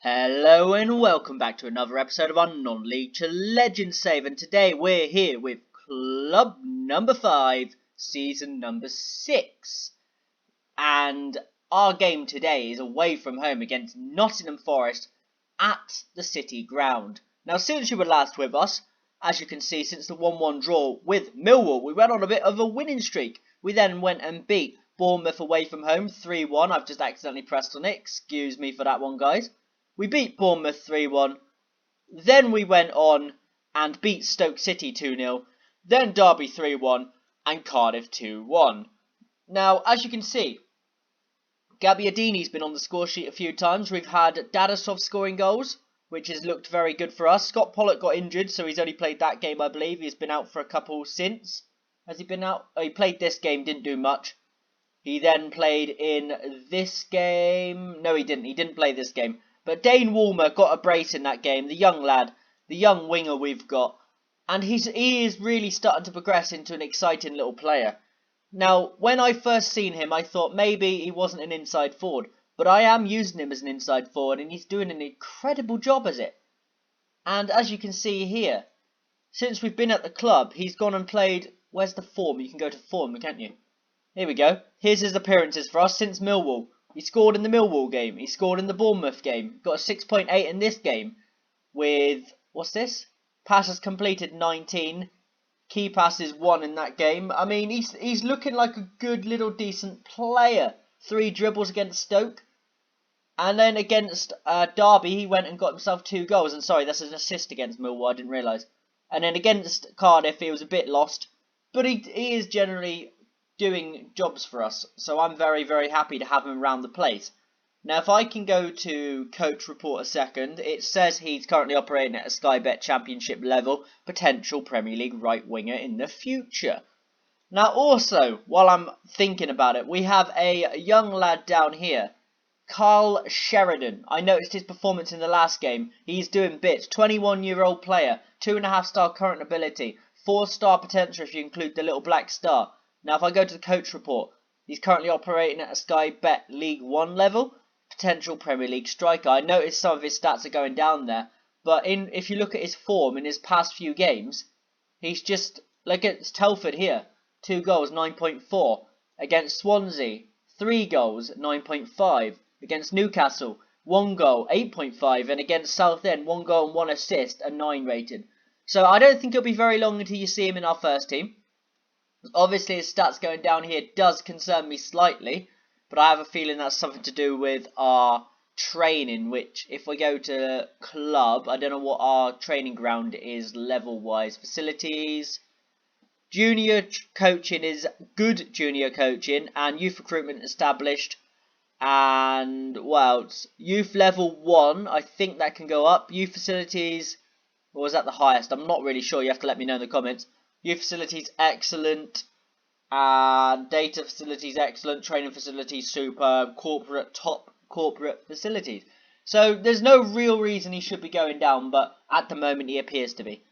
Hello and welcome back to another episode of our non-league to legend save, and today we're here with club number 5, season number 6, and our game today is away from home against Nottingham Forest at the City ground. Now, since you were last with us, as you can see, since the 1-1 draw with Millwall, we went on a bit of a winning streak. We then went and beat Bournemouth away from home 3-1. I've just accidentally pressed on it, excuse me for that one, guys. We beat Bournemouth 3-1, then we went on and beat Stoke City 2-0, then Derby 3-1 and Cardiff 2-1. Now, as you can see, Gabbiadini's been on the score sheet a few times. We've had Dadasov scoring goals, which has looked very good for us. Scott Pollock got injured, so he's only played that game, I believe. He's been out for a couple since. Has he been out? Oh, he played this game, didn't do much. He then played in this game. No, he didn't. He didn't play this game. But Dane Walmer got a brace in that game, the young lad, the young winger we've got. And he is really starting to progress into an exciting little player. Now, when I first seen him, I thought maybe he wasn't an inside forward. But I am using him as an inside forward, and he's doing an incredible job as it. And as you can see here, since we've been at the club, he's gone and played... Where's the form? You can go to form, can't you? Here we go. Here's his appearances for us since Millwall. He scored in the Millwall game. He scored in the Bournemouth game. Got a 6.8 in this game with, what's this? Passes completed 19. Key passes 1 in that game. I mean, he's looking like a good little decent player. 3 dribbles against Stoke. And then against Derby, he went and got himself 2 goals. And sorry, that's an assist against Millwall. I didn't realise. And then against Cardiff, he was a bit lost. But he is generally doing jobs for us, so I'm very, very happy to have him around the place. Now, if I can go to coach report a second, it says he's currently operating at a Sky Bet Championship level, potential Premier League right winger in the future. Now, also, while I'm thinking about it, we have a young lad down here, Carl Sheridan. I noticed his performance in the last game. He's doing bits. 21-year-old player, 2.5-star current ability, 4-star potential if you include the little black star. Now, if I go to the coach report, he's currently operating at a Sky Bet League 1 level, potential Premier League striker. I noticed some of his stats are going down there, but if you look at his form in his past few games, he's just, like against Telford here, 2 goals, 9.4. Against Swansea, 3 goals, 9.5. Against Newcastle, 1 goal, 8.5. And against Southend, 1 goal and 1 assist, a 9 rated. So I don't think it'll be very long until you see him in our first team. Obviously, his stats going down here does concern me slightly, but I have a feeling that's something to do with our training, which, if we go to club, I don't know what our training ground is level-wise. Facilities, junior coaching is good junior coaching, and youth recruitment established, and, well, it's youth level 1, I think that can go up. Youth facilities, or was that the highest? I'm not really sure, you have to let me know in the comments. Youth facilities, excellent. Data facilities, excellent. Training facilities, superb. Top corporate facilities. So there's no real reason he should be going down, but at the moment he appears to be.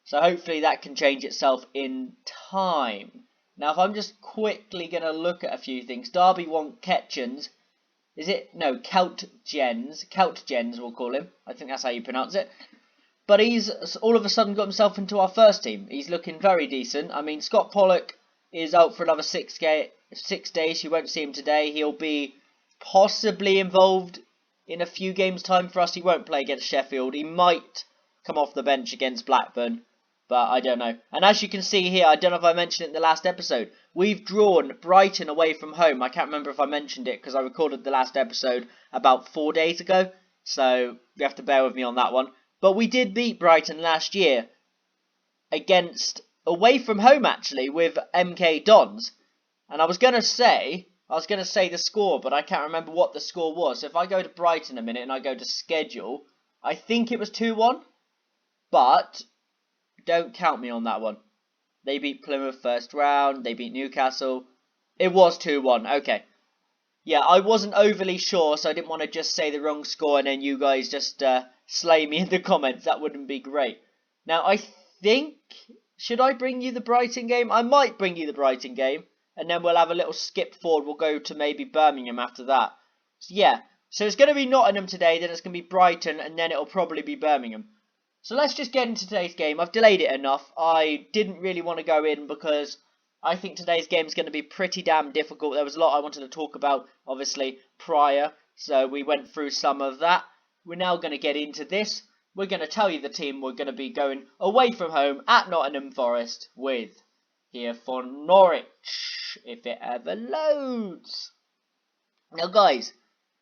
So hopefully that can change itself in time. Now, if I'm just quickly going to look at a few things. Derby want Ketchens. Is it? No, Keltgens. Keltgens, we'll call him. I think that's how you pronounce it. But he's all of a sudden got himself into our first team. He's looking very decent. I mean, Scott Pollock is out for another 6 days. You won't see him today. He'll be possibly involved in a few games' time for us. He won't play against Sheffield. He might come off the bench against Blackburn, but I don't know. And as you can see here, I don't know if I mentioned it in the last episode, we've drawn Brighton away from home. I can't remember if I mentioned it because I recorded the last episode about 4 days ago. So you have to bear with me on that one. But we did beat Brighton last year away from home actually with MK Dons. And I was going to say the score, but I can't remember what the score was. So if I go to Brighton a minute and I go to schedule, I think it was 2-1. But don't count me on that one. They beat Plymouth first round. They beat Newcastle. It was 2-1. Okay. Yeah, I wasn't overly sure, so I didn't want to just say the wrong score and then you guys just slay me in the comments. That wouldn't be great. Now, I think... Should I bring you the Brighton game? I might bring you the Brighton game. And then we'll have a little skip forward. We'll go to maybe Birmingham after that. So, yeah. So it's going to be Nottingham today, then it's going to be Brighton, and then it'll probably be Birmingham. So let's just get into today's game. I've delayed it enough. I didn't really want to go in because I think today's game is going to be pretty damn difficult. There was a lot I wanted to talk about, obviously, prior. So we went through some of that. We're now going to get into this. We're going to tell you the team we're going to be going away from home at Nottingham Forest with. Here for Norwich, if it ever loads. Now guys,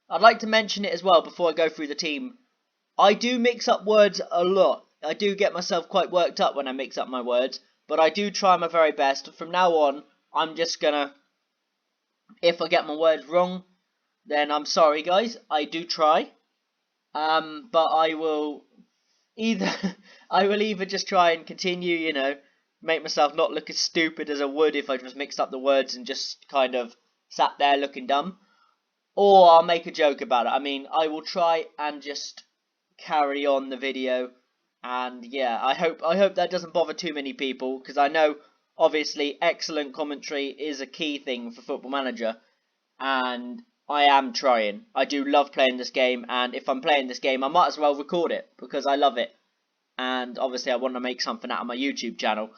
I'd like to mention it as well before I go through the team. I do mix up words a lot. I do get myself quite worked up when I mix up my words, but I do try my very best. From now on, I'm just gonna, if I get my words wrong, then I'm sorry guys, I do try. But I will either just try and continue, you know, make myself not look as stupid as I would if I just mixed up the words and just kind of sat there looking dumb. Or I'll make a joke about it. I mean, I will try and just carry on the video, and yeah, I hope that doesn't bother too many people, because I know obviously excellent commentary is a key thing for Football Manager, and I am trying. I do love playing this game, and if I'm playing this game I might as well record it because I love it, and obviously I want to make something out of my YouTube channel.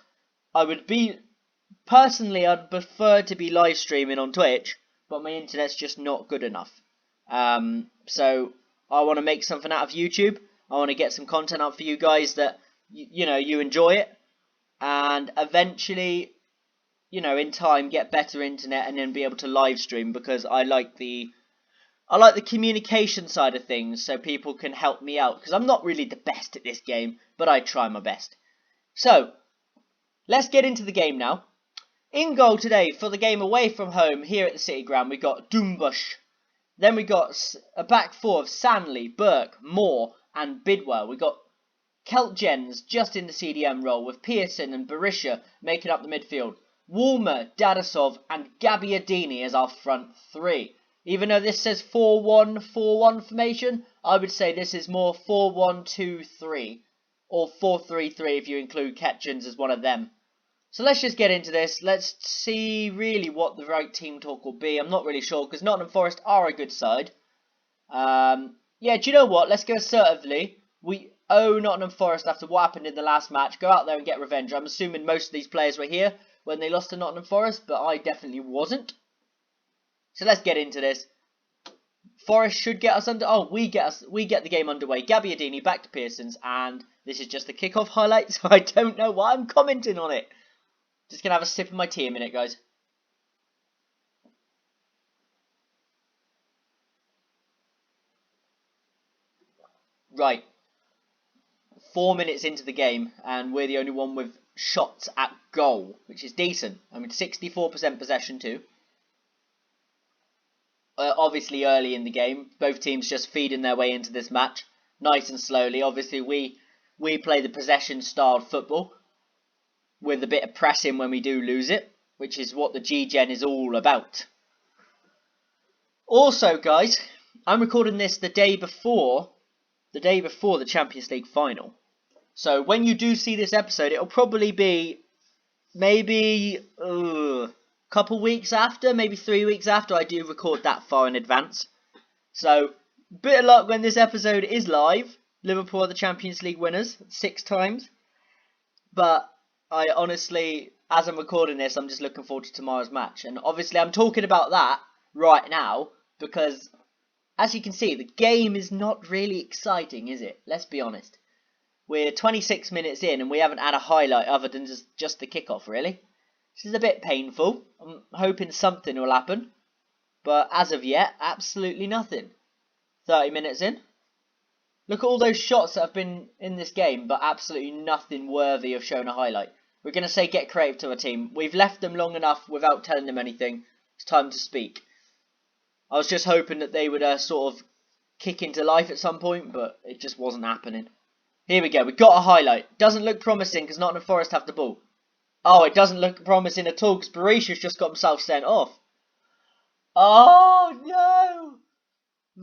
Personally I'd prefer to be live streaming on Twitch, but my internet's just not good enough. So I want to make something out of YouTube. I want to get some content up for you guys that, you know, you enjoy it. And eventually, you know, in time, get better internet and then be able to live stream, because I like the communication side of things, so people can help me out. Because I'm not really the best at this game, but I try my best. So, let's get into the game now. In goal today for the game away from home here at the City Ground, we got Doombush. Then we got a back four of Sanley, Burke, Moore and Bidwell. We got Keltjens just in the CDM role with Pearson and Berisha making up the midfield. Walmer, Dadasov and Gabbiadini as our front three. Even though this says 4-1-4-1 formation, I would say this is more 4-1-2-3 or 4-3-3 if you include Ketchens as one of them. So let's just get into this. Let's see really what the right team talk will be. I'm not really sure because Nottingham Forest are a good side. Yeah, do you know what? Let's go assertively. We owe Nottingham Forest after what happened in the last match. Go out there and get revenge. I'm assuming most of these players were here when they lost to Nottingham Forest, but I definitely wasn't. So let's get into this. Forest should get us under. Oh, we get the game underway. Gabbiadini back to Pearson's, and this is just the kickoff highlight, so I don't know why I'm commenting on it. Just gonna have a sip of my tea a minute, guys. Right. 4 minutes into the game, and we're the only one with shots at goal, which is decent. I mean, 64% possession too. Obviously early in the game, both teams just feeding their way into this match, nice and slowly. Obviously we play the possession-styled football, with a bit of pressing when we do lose it, which is what the G-Gen is all about. Also, guys, I'm recording this the day before the Champions League final. So when you do see this episode, it'll probably be maybe a couple weeks after, maybe 3 weeks after I do record that far in advance. So, bit of luck when this episode is live. Liverpool are the Champions League winners 6 times. But I honestly, as I'm recording this, I'm just looking forward to tomorrow's match. And obviously I'm talking about that right now because, as you can see, the game is not really exciting, is it? Let's be honest. We're 26 minutes in and we haven't had a highlight other than just the kickoff, really. This is a bit painful. I'm hoping something will happen. But as of yet, absolutely nothing. 30 minutes in. Look at all those shots that have been in this game, but absolutely nothing worthy of showing a highlight. We're going to say get creative to our team. We've left them long enough without telling them anything. It's time to speak. I was just hoping that they would sort of kick into life at some point, but it just wasn't happening. Here we go. We got a highlight. Doesn't look promising because Nottingham Forest have the ball. Oh, it doesn't look promising at all because Berisha's just got himself sent off. Oh, no!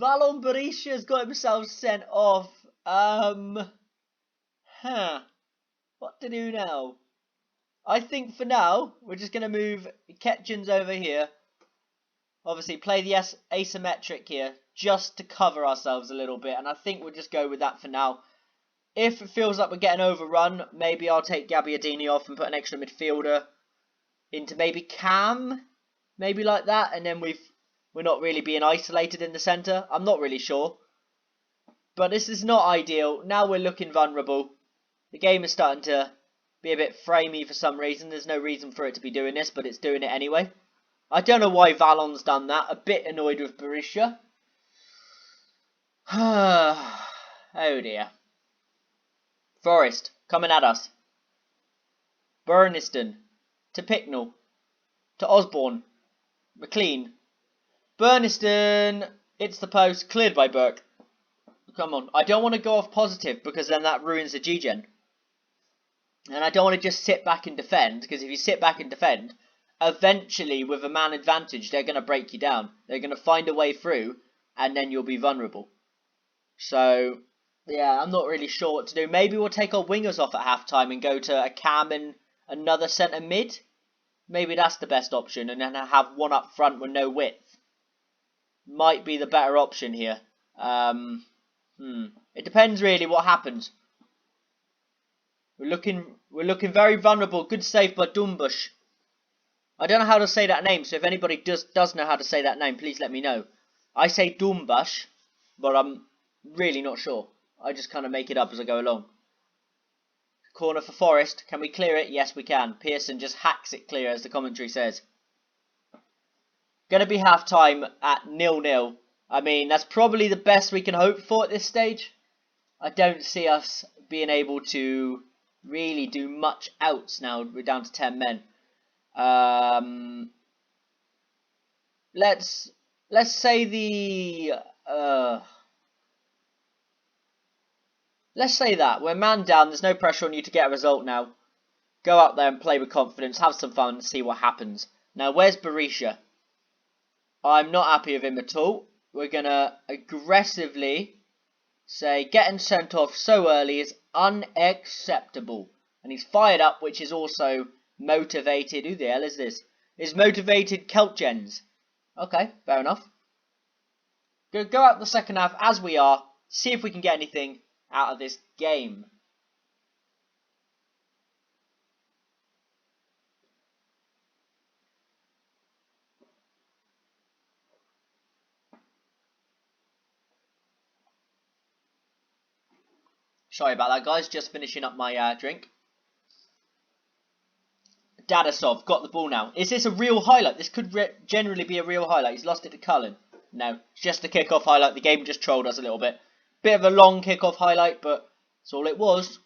Valon Berisha's got himself sent off. What to do now? I think for now, we're just going to move Ketchens over here. obviously play the asymmetric here just to cover ourselves a little bit, and I think we'll just go with that for now. If it feels like we're getting overrun, maybe I'll take Gabbiadini off and put an extra midfielder into maybe Cam, maybe like that, and then we're not really being isolated in the centre. I'm not really sure, but this is not ideal. Now we're looking vulnerable. The game is starting to be a bit framey for some reason. There's no reason for it to be doing this, but it's doing it anyway. I don't know why Valon's done that. A bit annoyed with Berisha. Oh dear. Forest coming at us. Burniston to Picknell to Osborne. McLean. Burniston. It's the post. Cleared by Burke. Come on. I don't want to go off positive because then that ruins the G-Gen. And I don't want to just sit back and defend, because if you sit back and defend, eventually with a man advantage, they're going to break you down. They're going to find a way through, and then you'll be vulnerable. So, yeah, I'm not really sure what to do. Maybe we'll take our wingers off at half-time and go to a Cam and another centre mid. Maybe that's the best option, and then have one up front with no width. Might be the better option here. It depends really what happens. We're looking very vulnerable. Good save by Dumbush. I don't know how to say that name, so if anybody does know how to say that name, please let me know. I say Dumbush, but I'm really not sure. I just kind of make it up as I go along. Corner for Forest. Can we clear it? Yes, we can. Pearson just hacks it clear, as the commentary says. Going to be half-time at 0-0. I mean, that's probably the best we can hope for at this stage. I don't see us being able to really do much else now. We're down to 10 men. Let's say let's say that we're man down. There's no pressure on you to get a result now. Go out there and play with confidence. Have some fun and see what happens. Now, where's Berisha? I'm not happy with him at all. We're gonna aggressively say getting sent off so early is unacceptable. And he's fired up, which is also motivated. Who the hell is this? Is motivated Keltgens. Okay, fair enough. Go out the second half as we are. See if we can get anything out of this game. Sorry about that, guys. Just finishing up my drink. Dadasov got the ball now. Is this a real highlight? This could generally be a real highlight. He's lost it to Cullen. No, it's just a kick-off highlight. The game just trolled us a little bit. Bit of a long kick-off highlight, but that's all it was.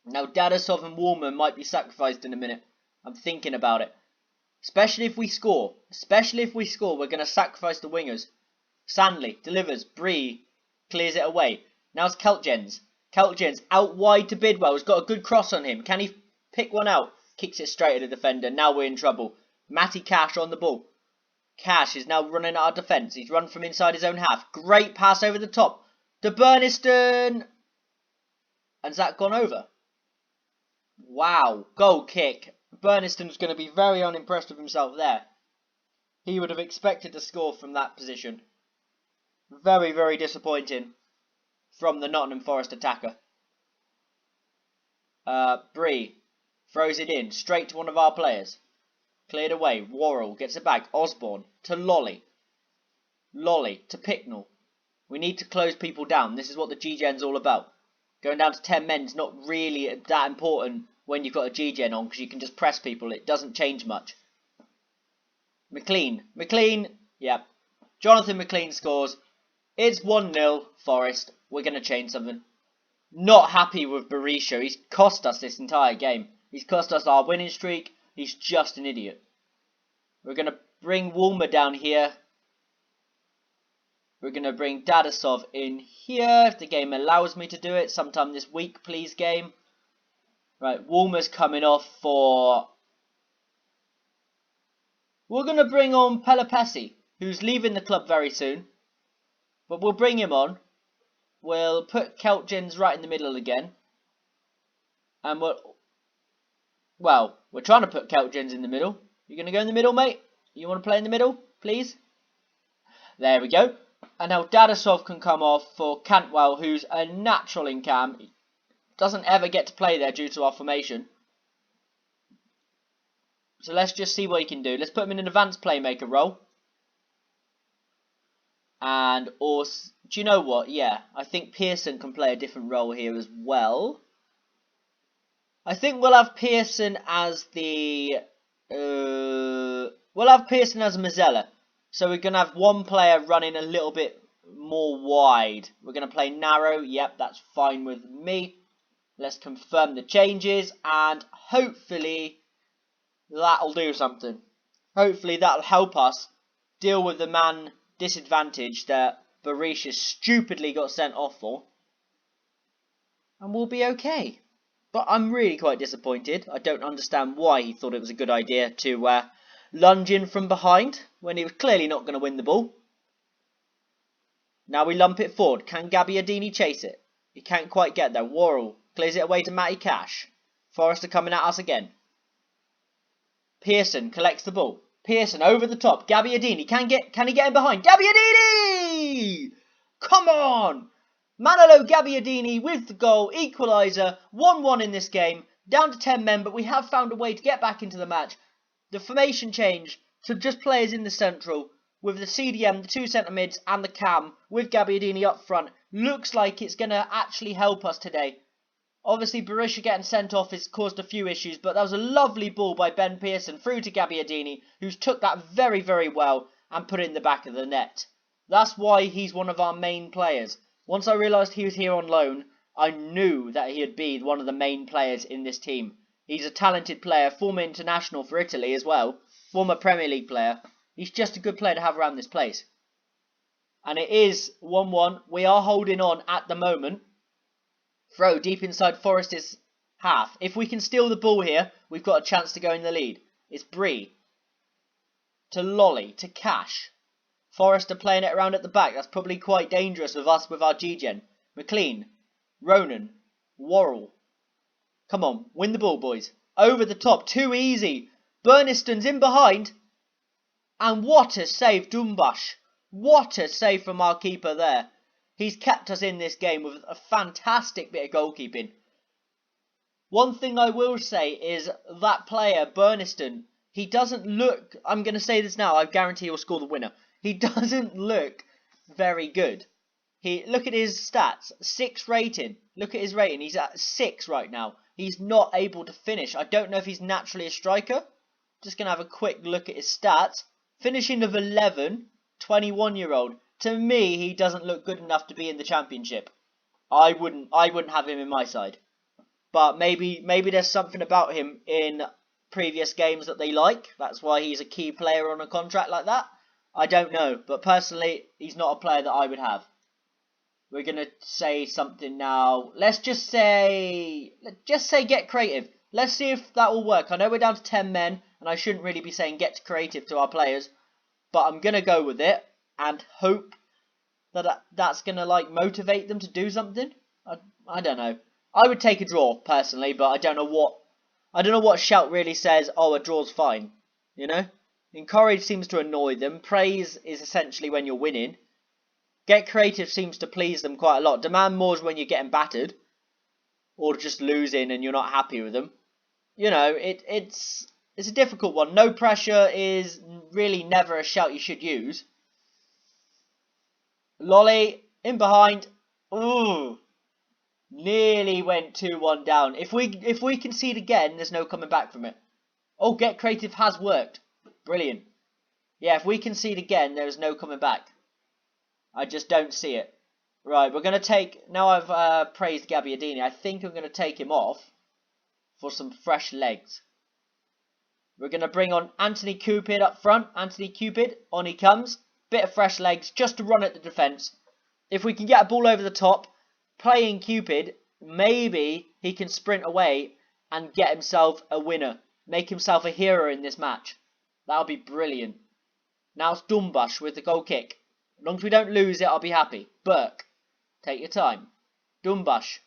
Now, Dadasov and Warman might be sacrificed in a minute. I'm thinking about it. Especially if we score. We're going to sacrifice the wingers. Sandley delivers. Bree clears it away. Now it's Keltgens. Keltgens out wide to Bidwell. He's got a good cross on him. Can he pick one out? Kicks it straight at the defender. Now we're in trouble. Matty Cash on the ball. Cash is now running at our defence. He's run from inside his own half. Great pass over the top to Burniston. And's that gone over? Wow. Goal kick. Burniston's going to be very unimpressed with himself there. He would have expected to score from that position. Very, very disappointing from the Nottingham Forest attacker. Bree throws it in straight to one of our players. Cleared away. Worrell gets it back. Osborne to Lolly. Lolly to Picknell. We need to close people down. This is what the G-Gen's all about. Going down to 10 men is not really that important when you've got a G-Gen on, because you can just press people. It doesn't change much. McLean. Yeah. Jonathan McLean scores. It's 1-0 Forest. We're going to change something. Not happy with Berisha. He's cost us this entire game. He's cost us our winning streak. He's just an idiot. We're going to bring Woolmer down here. We're going to bring Dadasov in here, if the game allows me to do it. Sometime this week, please, game. Right, Woolmer's coming off for... We're going to bring on Pelopessi, who's leaving the club very soon. But we'll bring him on. We'll put Keltgens right in the middle again. And we're trying to put Keltgens in the middle. You going to go in the middle, mate? You want to play in the middle? please. There we go. And now Dadasov can come off for Cantwell, who's a natural in cam. He doesn't ever get to play there due to our formation. So let's just see what he can do. Let's put him in an advanced playmaker role. And also, do you know what? Yeah, I think Pearson can play a different role here as well. I think we'll have Pearson as the... we'll have Pearson as a Mazzella. So we're going to have one player running a little bit more wide. We're going to play narrow. Yep, that's fine with me. Let's confirm the changes. And hopefully that'll do something. Hopefully that'll help us deal with the man disadvantage that Berisha stupidly got sent off for. And we'll be okay. But I'm really quite disappointed. I don't understand why he thought it was a good idea to lunge in from behind when he was clearly not going to win the ball. Now we lump it forward. Can Gabbiadini chase it? He can't quite get there. Worrell clears it away to Matty Cash. Forrester coming at us again. Pearson collects the ball. Pearson over the top. Gabbiadini can he get in behind? Gabbiadini! Come on! Manolo Gabbiadini with the goal, equaliser, 1-1 in this game, down to 10 men, but we have found a way to get back into the match. The formation change to just players in the central, with the CDM, the two centre mids and the cam, with Gabbiadini up front, looks like it's going to actually help us today. Obviously, Berisha getting sent off has caused a few issues, but that was a lovely ball by Ben Pearson through to Gabbiadini, who's took that very, very well and put it in the back of the net. That's why he's one of our main players. Once I realised he was here on loan, I knew that he'd be one of the main players in this team. He's a talented player, former international for Italy as well, former Premier League player. He's just a good player to have around this place. And it is 1-1. We are holding on at the moment. Throw deep inside Forrester's half. If we can steal the ball here, we've got a chance to go in the lead. It's Bree. To Lolly. To Cash. Forrester playing it around at the back. That's probably quite dangerous with us with our G-Gen. McLean. Ronan. Worrell. Come on. Win the ball, boys. Over the top. Too easy. Burniston's in behind. And what a save, Dumbash. What a save from our keeper there. He's kept us in this game with a fantastic bit of goalkeeping. One thing I will say is that player, Burniston, he doesn't look... I'm going to say this now. I guarantee he'll score the winner. He doesn't look very good. Look at his stats. 6 rating. Look at his rating. He's at 6 right now. He's not able to finish. I don't know if he's naturally a striker. Just going to have a quick look at his stats. Finishing of 11. 21-year-old. To me, he doesn't look good enough to be in the championship. I wouldn't have him in my side. But maybe there's something about him in previous games that they like. That's why he's a key player on a contract like that. I don't know, but personally, he's not a player that I would have. We're going to say something now. Let's just say get creative. Let's see if that will work. I know we're down to 10 men, and I shouldn't really be saying get creative to our players, but I'm going to go with it and hope that that's going to like motivate them to do something. I don't know. I would take a draw personally, but I don't know what Shout really says. Oh, a draw's fine, you know. Encourage seems to annoy them. Praise is essentially when you're winning. Get creative seems to please them quite a lot. Demand more is when you're getting battered. Or just losing and you're not happy with them. You know, it's a difficult one. No pressure is really never a shout you should use. Lolly, in behind. Ooh. Nearly went 2-1 down. If we concede again, there's no coming back from it. Oh, get creative has worked. Brilliant. Yeah, if we concede again, there is no coming back. I just don't see it. Right, we're going to take... Now I've praised Gabbiadini, I think I'm going to take him off for some fresh legs. We're going to bring on Anthony Cupid up front. Anthony Cupid, on he comes. Bit of fresh legs just to run at the defence. If we can get a ball over the top, playing Cupid, maybe he can sprint away and get himself a winner. Make himself a hero in this match. That'll be brilliant. Now it's Dumbash with the goal kick. As long as we don't lose it, I'll be happy. Burke, take your time. Dumbash.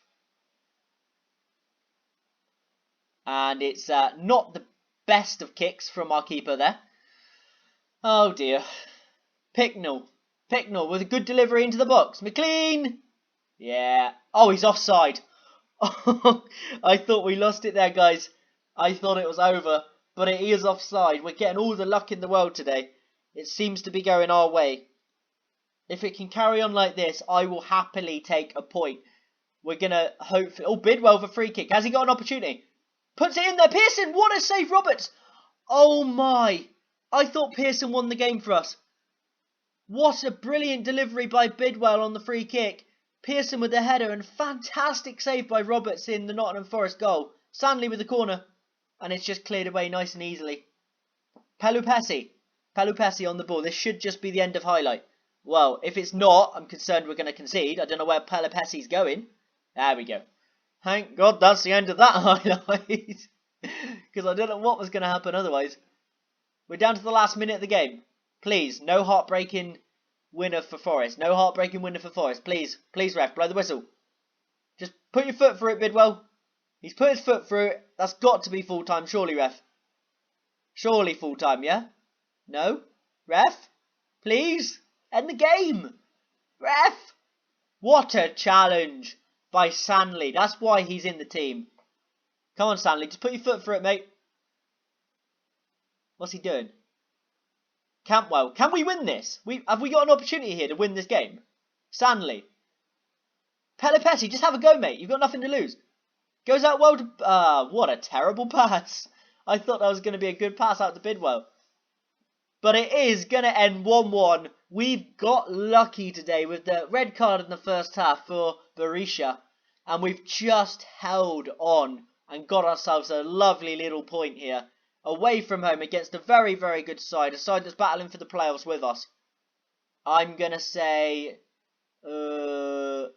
And it's not the best of kicks from our keeper there. Oh dear. Picknell with a good delivery into the box. McLean! Yeah. Oh, he's offside. I thought we lost it there, guys. I thought it was over, but it is offside. We're getting all the luck in the world today. It seems to be going our way. If it can carry on like this, I will happily take a point. We're going to hope... Oh, Bidwell for free kick. Has he got an opportunity? Puts it in there. Pearson, what a save, Roberts. Oh, my. I thought Pearson won the game for us. What a brilliant delivery by Bidwell on the free kick. Pearson with the header and fantastic save by Roberts in the Nottingham Forest goal. Sandley with the corner. And it's just cleared away nice and easily. Pelupessy on the ball. This should just be the end of highlight. Well, if it's not, I'm concerned we're going to concede. I don't know where Pelupessy's going. There we go. Thank God that's the end of that highlight. Because I don't know what was going to happen otherwise. We're down to the last minute of the game. Please, no heartbreaking winner for Forest. No heartbreaking winner for Forest. Please, ref, blow the whistle. Just put your foot through it, Bidwell. He's put his foot through it. That's got to be full time, surely, ref. Surely full time, yeah? No? Ref? Please? End the game. Ref? What a challenge by Sandley. That's why he's in the team. Come on, Sandley. Just put your foot through it, mate. What's he doing? Campwell. Can we win this? Have we got an opportunity here to win this game? Sandley. Pelupessy, just have a go, mate. You've got nothing to lose. Goes out well to... what a terrible pass. I thought that was going to be a good pass out to Bidwell. But it is going to end 1-1. We've got lucky today with the red card in the first half for Berisha. And we've just held on and got ourselves a lovely little point here. Away from home against a very, very good side. A side that's battling for the playoffs with us. I'm going to say... I'm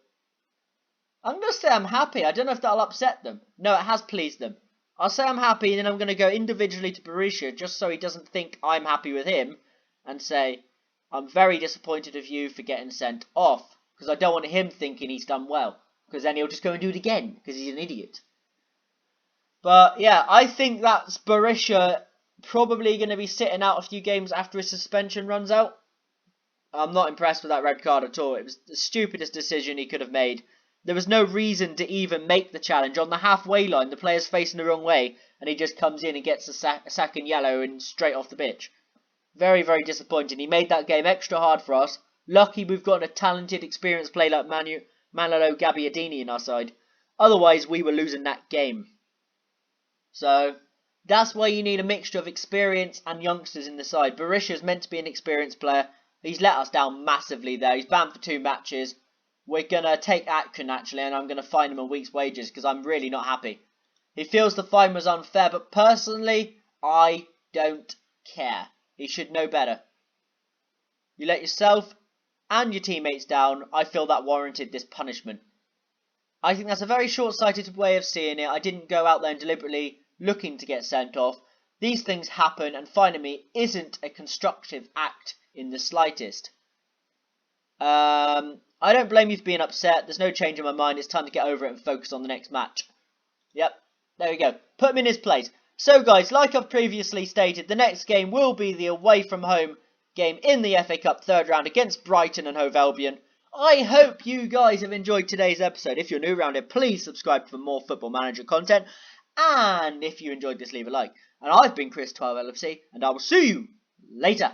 going to say I'm happy. I don't know if that'll upset them. No, it has pleased them. I'll say I'm happy, and then I'm going to go individually to Berisha, just so he doesn't think I'm happy with him, and say, I'm very disappointed of you for getting sent off, because I don't want him thinking he's done well, because then he'll just go and do it again, because he's an idiot. But, yeah, I think that's Berisha probably going to be sitting out a few games after his suspension runs out. I'm not impressed with that red card at all. It was the stupidest decision he could have made. There was no reason to even make the challenge. On the halfway line, the player's facing the wrong way, and he just comes in and gets a second yellow and straight off the pitch. Very, very disappointing. He made that game extra hard for us. Lucky we've got a talented, experienced player like Manolo Gabbiadini in our side. Otherwise, we were losing that game. So, that's why you need a mixture of experience and youngsters in the side. Berisha's meant to be an experienced player. He's let us down massively there. He's banned for 2 matches. We're going to take action, actually, and I'm going to fine him a week's wages because I'm really not happy. He feels the fine was unfair, but personally, I don't care. He should know better. You let yourself and your teammates down. I feel that warranted this punishment. I think that's a very short-sighted way of seeing it. I didn't go out there and deliberately looking to get sent off. These things happen, and fining me isn't a constructive act in the slightest. I don't blame you for being upset. There's no change in my mind. It's time to get over it and focus on the next match. Yep, there we go. Put him in his place. So, guys, like I've previously stated, the next game will be the away-from-home game in the FA Cup third round against Brighton and Hove Albion. I hope you guys have enjoyed today's episode. If you're new around here, please subscribe for more Football Manager content. And if you enjoyed this, leave a like. And I've been Chris12LFC, and I will see you later.